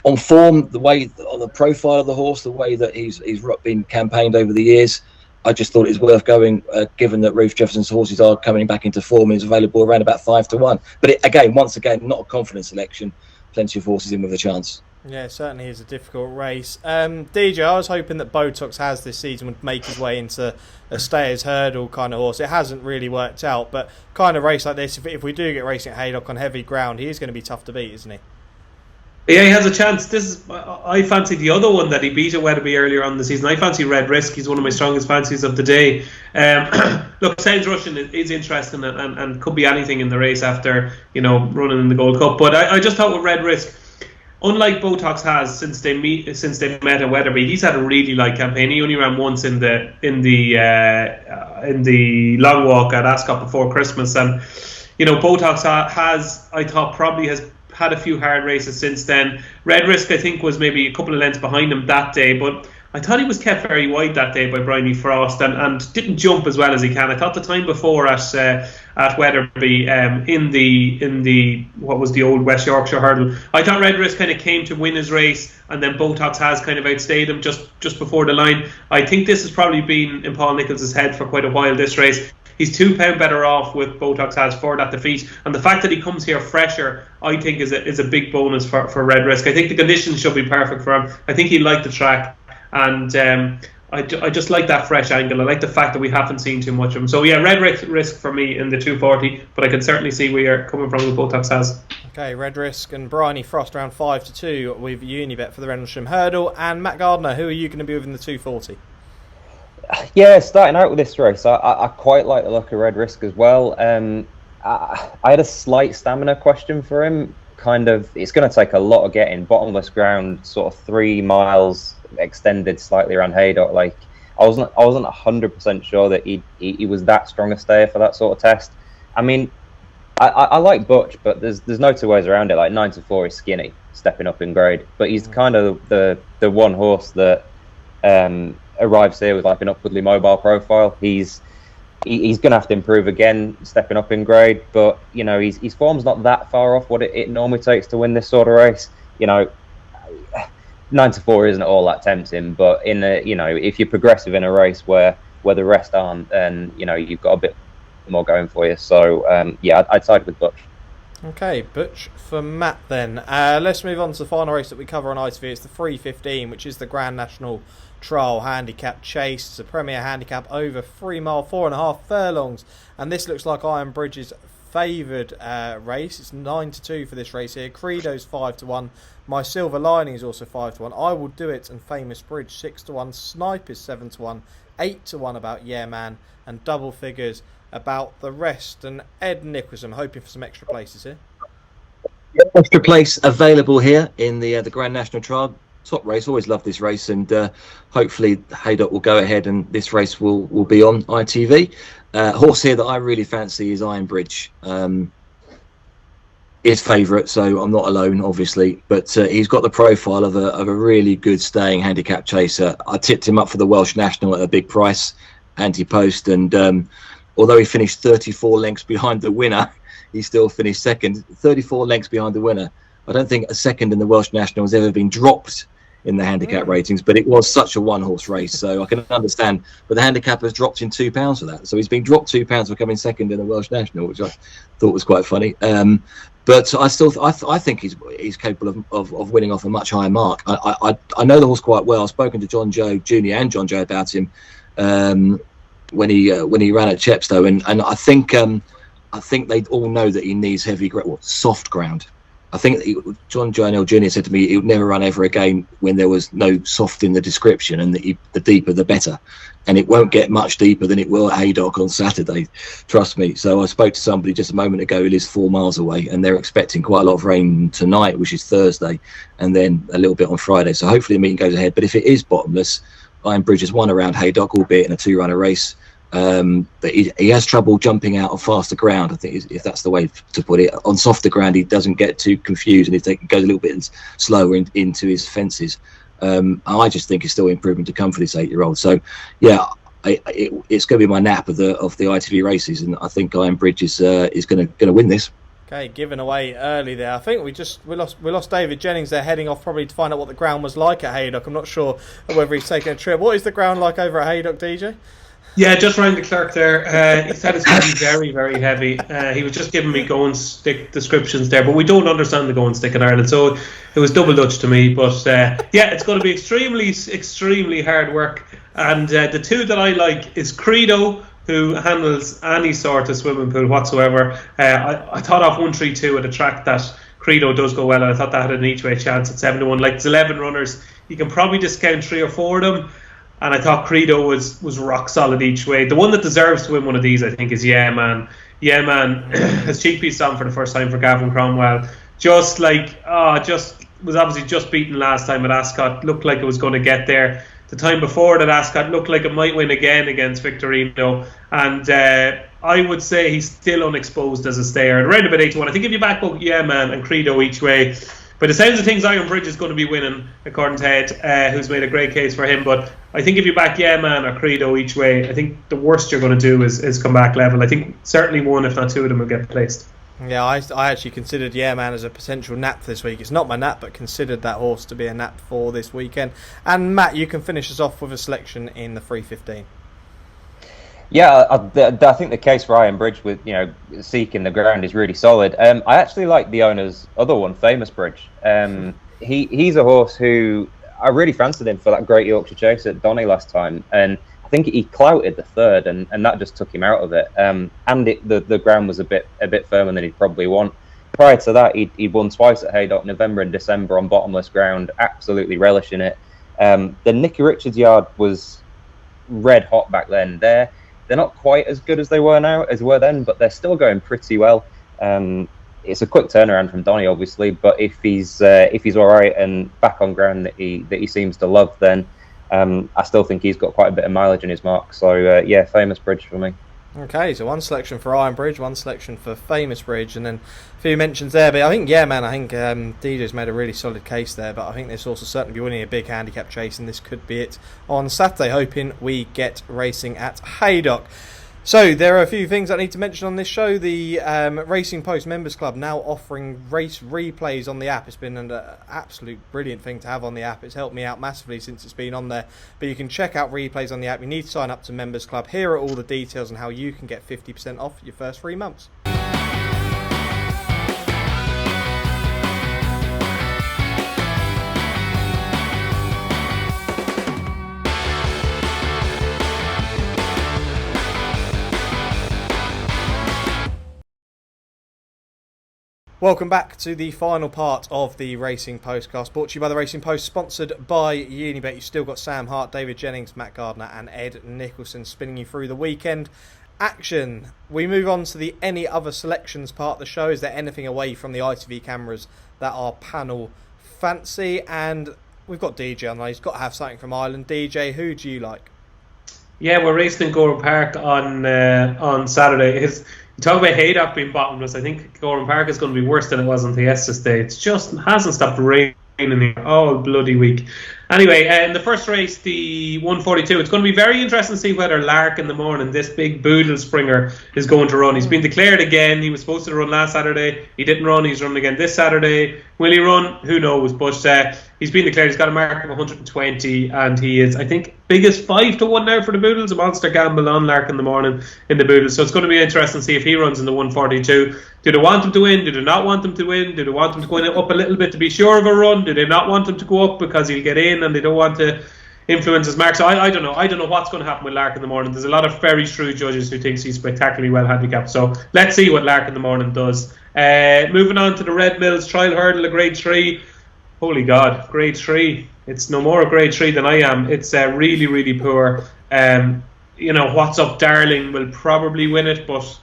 on form, on the profile of the horse, the way that he's been campaigned over the years, I just thought it's worth going, given that Ruth Jefferson's horses are coming back into form and is available around about 5-1. But once again, not a confident selection. Plenty of horses in with a chance. Yeah, it certainly is a difficult race. DJ, I was hoping that Botox Has this season would make his way into a Stayers Hurdle kind of horse. It hasn't really worked out, but kind of race like this, if we do get racing at Haydock on heavy ground, he is going to be tough to beat, isn't he? Yeah, he has a chance. I fancy the other one that he beat at Wetherby earlier on in the season. I fancy Red Risk. He's one of my strongest fancies of the day. Look, Sounds Russian is interesting and could be anything in the race after running in the Gold Cup. But I just thought with Red Risk, unlike Botox Has since they met at Wetherby, he's had a really light campaign. He only ran once in the long walk at Ascot before Christmas, and Botox has, I thought, probably has had a few hard races since then. Red Risk, I think, was maybe a couple of lengths behind him that day, but I thought he was kept very wide that day by Bryony Frost and didn't jump as well as he can. I thought the time before at Wetherby in the what was the old West Yorkshire Hurdle, I thought Red Risk kind of came to win his race, and then Botox Has kind of outstayed him just before the line. I think this has probably been in Paul Nicholls' head for quite a while, this race. He's £2 better off with Botox Has for that defeat, and the fact that he comes here fresher, I think, is a big bonus for Red Risk. I think the conditions should be perfect for him. I think he liked the track, and I just like that fresh angle. I like the fact that we haven't seen too much of him. So yeah, Red Risk for me in the 240, but I can certainly see where you're coming from with Botox Has. Okay, Red Risk and Bryony Frost around 5-2 with Unibet for the Rendlesham Hurdle. And Matt Gardner, who are you going to be with in the 240? Yeah, starting out with this race, I quite like the look of Red Risk as well. I had a slight stamina question for him. It's going to take a lot of getting. Bottomless ground, sort of 3 miles extended slightly around Haydock. Like I wasn't 100% sure that he was that strong a stayer for that sort of test. I mean, I like Butch, but there's no two ways around it. Like 9-4 is skinny, stepping up in grade, but he's kind of the one horse that arrives here with like an upwardly mobile profile. He's going to have to improve again, stepping up in grade, but his form's not that far off what it normally takes to win this sort of race. 9-4 isn't all that tempting, but if you're progressive in a race where the rest aren't, then you've got a bit more going for you. So I'd side with Butch. Okay, Butch for Matt then. Let's move on to the final race that we cover on ITV. It's the 3:15, which is the Grand National Trial Handicap Chase. It's a Premier Handicap over 3 mile, 4.5 furlongs, and this looks like Iron Bridge's favoured race. It's 9-2 for this race here. Credo's 5-1. My Silver Lining is also 5-1. I Will Do It and Famous Bridge 6-1. Snipe is 7-1. 8-1 about Yeah Man, and double figures about the rest. And Ed Nicholson, hoping for some extra places here. Extra place available here in the Grand National Trial. Top race, always love this race, and hopefully Haydock will go ahead and this race will be on ITV. Horse here that I really fancy is Iron Bridge. His favourite, so I'm not alone, obviously, but he's got the profile of a really good staying handicap chaser. I tipped him up for the Welsh National at a big price, anti-post, and although he finished 34 lengths behind the winner, he still finished second. 34 lengths behind the winner. I don't think a second in the Welsh National has ever been dropped in the handicap ratings, but it was such a one-horse race, so I can understand. But the handicap has dropped in £2 for that, so he's been dropped £2 for coming second in the Welsh National, which I thought was quite funny. But I think he's capable of winning off a much higher mark. I know the horse quite well. I've spoken to John Joe Jr. and John Joe about him when he ran at Chepstow, and I think they all know that he needs soft ground. I think John Joe Jr. said to me he would never run ever again when there was no soft in the description, and the deeper the better. And it won't get much deeper than it will at Haydock on Saturday, trust me. So I spoke to somebody just a moment ago who lives 4 miles away, and they're expecting quite a lot of rain tonight, which is Thursday, and then a little bit on Friday. So hopefully the meeting goes ahead. But if it is bottomless, Iron Bridge has won around Haydock, albeit in a 2-runner race. But he has trouble jumping out on faster ground, I think, if that's the way to put it. On softer ground, he doesn't get too confused, and he goes a little bit slower into his fences. I just think it's still improvement to come for this 8-year-old. So, yeah, it's going to be my nap of the ITV races, and I think Iron Bridge is going to win this. Okay, given away early there. I think we lost David Jennings there, heading off probably to find out what the ground was like at Haydock. I'm not sure whether he's taken a trip. What is the ground like over at Haydock, DJ? Yeah, just rang the clerk there. He said it's going to be very, very heavy. He was just giving me going stick descriptions there, but we don't understand the going stick in Ireland, so it was double Dutch to me. But yeah, it's going to be extremely, extremely hard work. And the two that I like is Credo, who handles any sort of swimming pool whatsoever. I thought off 132 at a track that Credo does go well, and I thought that had an each way chance at 7-1. Like, there's 11 runners, you can probably discount 3 or 4 of them. And I thought Credo was rock solid each way. The one that deserves to win one of these, I think, is Yeah Man. Yeah Man has cheek piece on for the first time for Gavin Cromwell. Just was obviously just beaten last time at Ascot. Looked like it was going to get there. The time before that Ascot looked like it might win again against Victorino. And I would say he's still unexposed as a stayer. Around about 8-1. I think if you back both Yeah Man and Credo each way, but the sounds of things, Iron Bridge is going to be winning, according to Ed, who's made a great case for him. But I think if you back Yeah Man or Credo each way, I think the worst you're going to do is come back level. I think certainly one, if not two of them, will get placed. Yeah, I actually considered Yeah Man as a potential nap this week. It's not my nap, but considered that horse to be a nap for this weekend. And Matt, you can finish us off with a selection in the 3:15. Yeah, I think the case for Iron Bridge with, seeking the ground is really solid. I actually like the owner's other one, Famous Bridge. He's a horse who I really fancied him for that Great Yorkshire Chase at Donny last time, and I think he clouted the third, and that just took him out of it. And the ground was a bit firmer than he'd probably want. Prior to that, he'd won twice at Haydock, November and December on bottomless ground, absolutely relishing it. The Nicky Richards yard was red hot back then. They're not quite as good as they were then, but they're still going pretty well. It's a quick turnaround from Donny, obviously, but if he's all right and back on ground that he seems to love, then I still think he's got quite a bit of mileage in his mark. So yeah, Famous Bridge for me. Okay, so one selection for Iron Bridge, one selection for Famous Bridge, and then a few mentions there. But I think, yeah, man, I think DJ's made a really solid case there. But I think this horse will certainly be winning a big handicap chase, and this could be it on Saturday, hoping we get racing at Haydock. So there are a few things I need to mention on this show. The Racing Post Members Club now offering race replays on the app. It's been an absolute brilliant thing to have on the app. It's helped me out massively since it's been on there. But you can check out replays on the app. You need to sign up to Members Club. Here are all the details on how you can get 50% off your first 3 months. Welcome back to the final part of the Racing Postcast, brought to you by the Racing Post, sponsored by Unibet. You've still got Sam Hart, David Jennings, Matt Gardner and Ed Nicholson spinning you through the weekend action. We move on to the any other selections part of the show. Is there anything away from the ITV cameras that our panel fancy? And we've got DJ on there. He's got to have something from Ireland. DJ, who do you like? Yeah, we're racing in Gorham Park on Saturday. You talk about Haydock being bottomless. I think Gorham Park is going to be worse than it was on Fiesta Day. It just hasn't stopped raining here all bloody week. Anyway, in the first race, the 142, it's going to be very interesting to see whether Lark in the morning, this big Boodle Springer, is going to run. He's been declared again. He was supposed to run last Saturday. He didn't run. He's running again this Saturday. Will he run? Who knows? But he's been declared. He's got a mark of 120, and he is, I think, biggest 5-1 now for the Boodles. A monster gamble on Lark in the morning in the Boodles. So it's going to be interesting to see if he runs in the 142. Do they want him to win? Do they not want him to win? Do they want him to go in up a little bit to be sure of a run? Do they not want him to go up because he'll get in and they don't want to influence his mark? So I don't know. I don't know what's going to happen with Lark in the morning. There's a lot of very shrewd judges who think he's spectacularly well handicapped. So let's see what Lark in the morning does. Moving on to the Red Mills Trial Hurdle, a grade 3. Holy God, grade 3. It's no more a grade 3 than I am. It's really, really poor. What's Up Darling will probably win it, but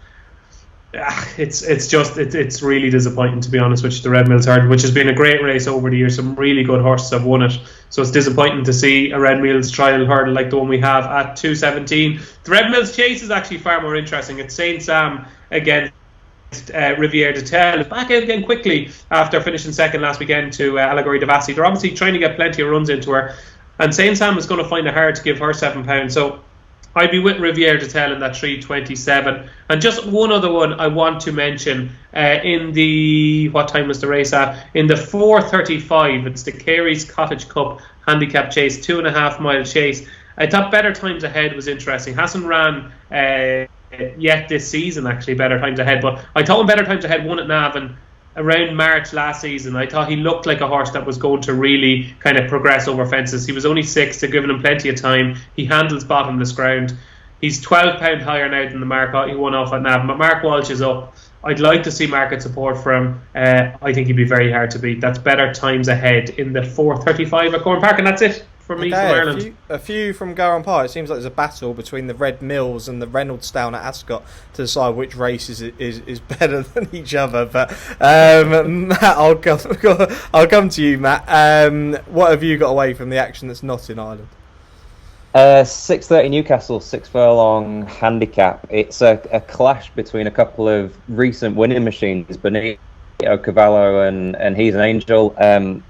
it's really disappointing, to be honest with you. The Red Mills Hurdle, which has been a great race over the years, some really good horses have won it. So it's disappointing to see a Red Mills Trial Hurdle like the one we have at 217. The Red Mills Chase is actually far more interesting. It's St. Sam against Riviere de Tel, back out again quickly after finishing second last weekend to Allegory de Vassi. They're obviously trying to get plenty of runs into her, and St. Sam is going to find it hard to give her £7. So I'd be with Riviere de Tel in that 327. And just one other one I want to mention in the, what time was the race at? In the 4:35. It's the Carey's Cottage Cup Handicap Chase, 2.5 mile chase. I thought Better Times Ahead was interesting. Hasn't ran yet this season, actually, Better Times Ahead. But I thought when Better Times Ahead won at Navan around March last season, I thought he looked like a horse that was going to really kind of progress over fences. He was only 6th, they're giving him plenty of time. He handles bottomless ground. He's £12 higher now than the mark he won off at Navan. But Mark Walsh is up. I'd like to see market support for him. I think he'd be very hard to beat. That's Better Times Ahead in the 4:35 at Corn Park, and that's it for me from Ireland. A few from Garum Park. It seems like there's a battle between the Red Mills and the Reynoldstown at Ascot to decide which race is better than each other. But Matt, I'll come to you, Matt. What have you got away from the action that's not in Ireland? 6:30 Newcastle, 6 furlong handicap. It's a clash between a couple of recent winning machines, Benito Cavallo and He's an Angel. I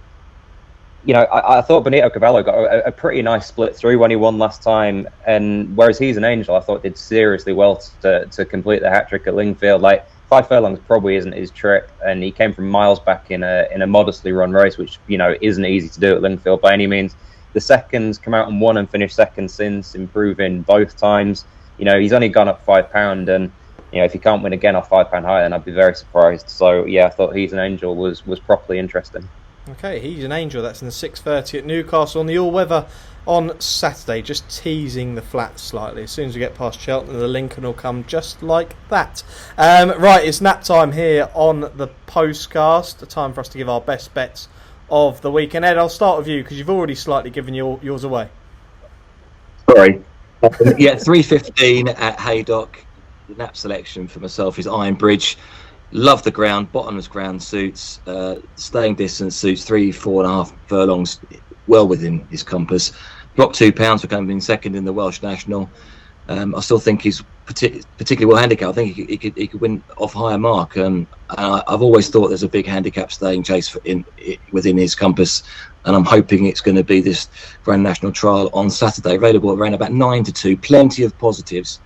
thought Benito Cavallo got a pretty nice split through when he won last time, and whereas He's an Angel, I thought did seriously well to complete the hat trick at Lingfield. Like 5 furlongs probably isn't his trick, and he came from miles back in a modestly run race, which isn't easy to do at Lingfield by any means. The seconds come out and won and finished second since, improving both times. He's only gone up £5, and if he can't win again off £5 higher, then I'd be very surprised. So yeah, I thought He's an Angel was properly interesting. Okay, He's an Angel. That's in the 6:30 at Newcastle on the all-weather on Saturday. Just teasing the flats slightly. As soon as we get past Cheltenham, the Lincoln will come just like that. Right, it's nap time here on the Postcast. A time for us to give our best bets of the weekend. Ed, I'll start with you because you've already slightly given yours away. Sorry. Yeah, 3:15 at Haydock. The nap selection for myself is Iron Bridge. Love the ground, bottomless ground suits, staying distance suits 3-4.5 furlongs, well within his compass. Dropped £2 for coming in second in the Welsh National. I still think he's particularly well handicapped. I think he could win off higher mark. I've always thought there's a big handicap staying chase within his compass, and I'm hoping it's going to be this Grand National trial on Saturday. Available around about 9-2. Plenty of positives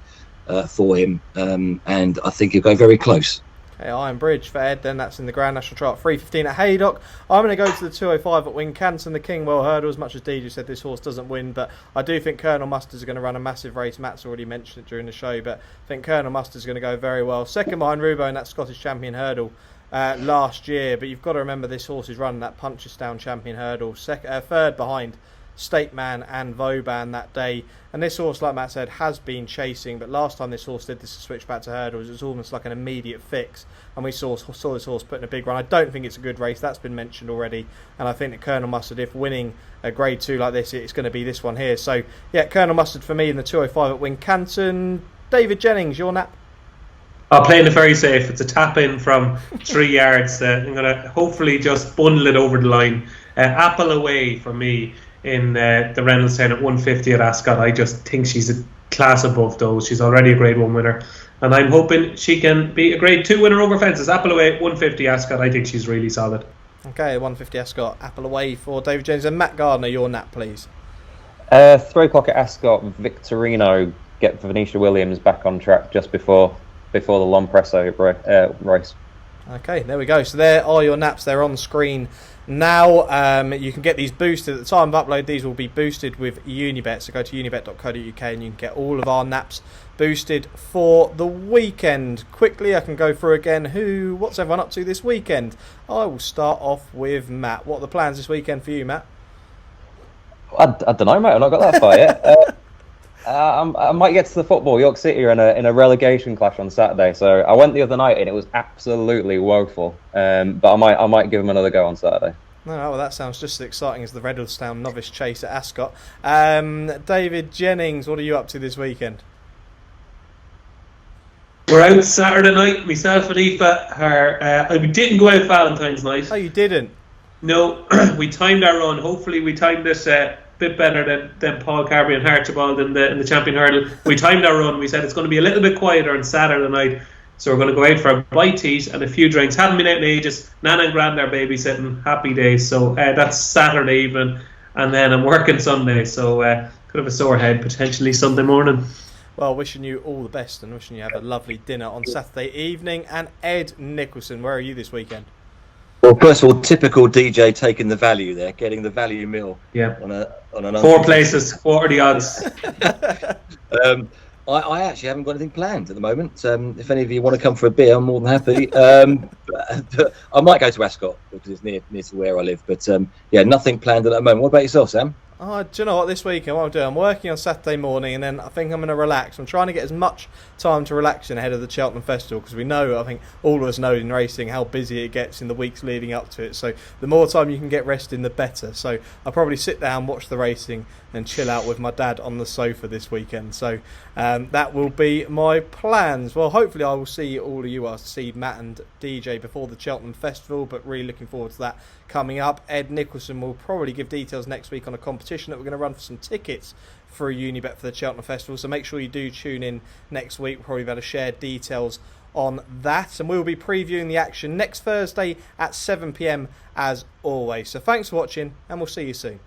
for him, and I think he'll go very close. Okay, Iron Bridge for Ed, then that's in the Grand National Trial at 3:15 at Haydock. I'm going to go to the 2:05 at Wincanton, the Kingwell Hurdle. As much as DJ said this horse doesn't win, but I do think Colonel Mustard's going to run a massive race. Matt's already mentioned it during the show, but I think Colonel Mustard's going to go very well. Second behind Rubo in that Scottish Champion Hurdle last year, but you've got to remember this horse is running that Punchestown Champion Hurdle. Third behind State Man and Vauban that day, and this horse, like Matt said, has been chasing, but last time this horse did this switch back to hurdles, it was almost like an immediate fix, and we saw this horse put in a big run. I don't think it's a good race, that's been mentioned already, and I think that Colonel Mustard, if winning a grade 2 like this, it's going to be this one here. So yeah, Colonel Mustard for me in the 2:05 at Wincanton. David Jennings, your nap? I'll play it very safe. It's a tap in from 3 yards. I'm going to hopefully just bundle it over the line. Apple Away for me in the Reynoldstown at 150 at Ascot. I just think she's a class above those. She's already a grade 1 winner, and I'm hoping she can be a grade 2 winner over fences. Apple Away at 150 Ascot. I think she's really solid. Okay, 150 Ascot, Apple Away for David Jennings. And Matt Gardner, your nap, please. 3 o'clock at Ascot, Victorino get Venetia Williams back on track just before the long Presse race. Okay, there we go. So there are your naps. They're on screen now. You can get these boosted. At the time of upload, these will be boosted with Unibet. So go to unibet.co.uk and you can get all of our naps boosted for the weekend. Quickly, I can go through again what's everyone up to this weekend. I will start off with Matt. What are the plans this weekend for you, Matt? I don't know, mate. I've not got that far yet. I might get to the football. York City are in a relegation clash on Saturday, so I went the other night and it was absolutely woeful. But I might give them another go on Saturday. No, well, that sounds just as exciting as the Reynoldstown Novice Chase at Ascot. David Jennings, what are you up to this weekend? We're out Saturday night. Myself and Aoife we didn't go out Valentine's night. Oh, you didn't? No, we timed our run. Hopefully, we timed this bit better than Paul Carberry and Archibald in the Champion Hurdle. We timed our run. We said it's going to be a little bit quieter on Saturday night, so we're going to go out for a bite to eat and a few drinks. Haven't been out in ages. Nana and Grand are babysitting. Happy days. So that's Saturday evening, and then I'm working Sunday, so could have a sore head potentially Sunday morning. Well, wishing you all the best and wishing you have a lovely dinner on Saturday evening. And Ed Nicholson, where are you this weekend? Well, first of all, typical DJ taking the value there, getting the value meal. Yeah. On an 4 places. What are the odds? I actually haven't got anything planned at the moment. If any of you want to come for a beer, I'm more than happy. But I might go to Ascot because it's near to where I live. But yeah, nothing planned at the moment. What about yourself, Sam? Oh, do you know what? This weekend, what I'll do, I'm working on Saturday morning, and then I think I'm going to relax. I'm trying to get as much time to relax in ahead of the Cheltenham Festival, because we know, I think all of us know in racing how busy it gets in the weeks leading up to it. So the more time you can get resting, the better. So I'll probably sit down, watch the racing, and chill out with my dad on the sofa this weekend. So that will be my plans. Well, hopefully I will see all of you. I'll see Matt and DJ before the Cheltenham Festival, but really looking forward to that coming up. Ed Nicholson will probably give details next week on a competition that we're going to run for some tickets through Unibet for the Cheltenham Festival, so make sure you do tune in next week. We'll probably be able to share details on that, and we'll be previewing the action next Thursday at 7 p.m. as always. So thanks for watching, and we'll see you soon.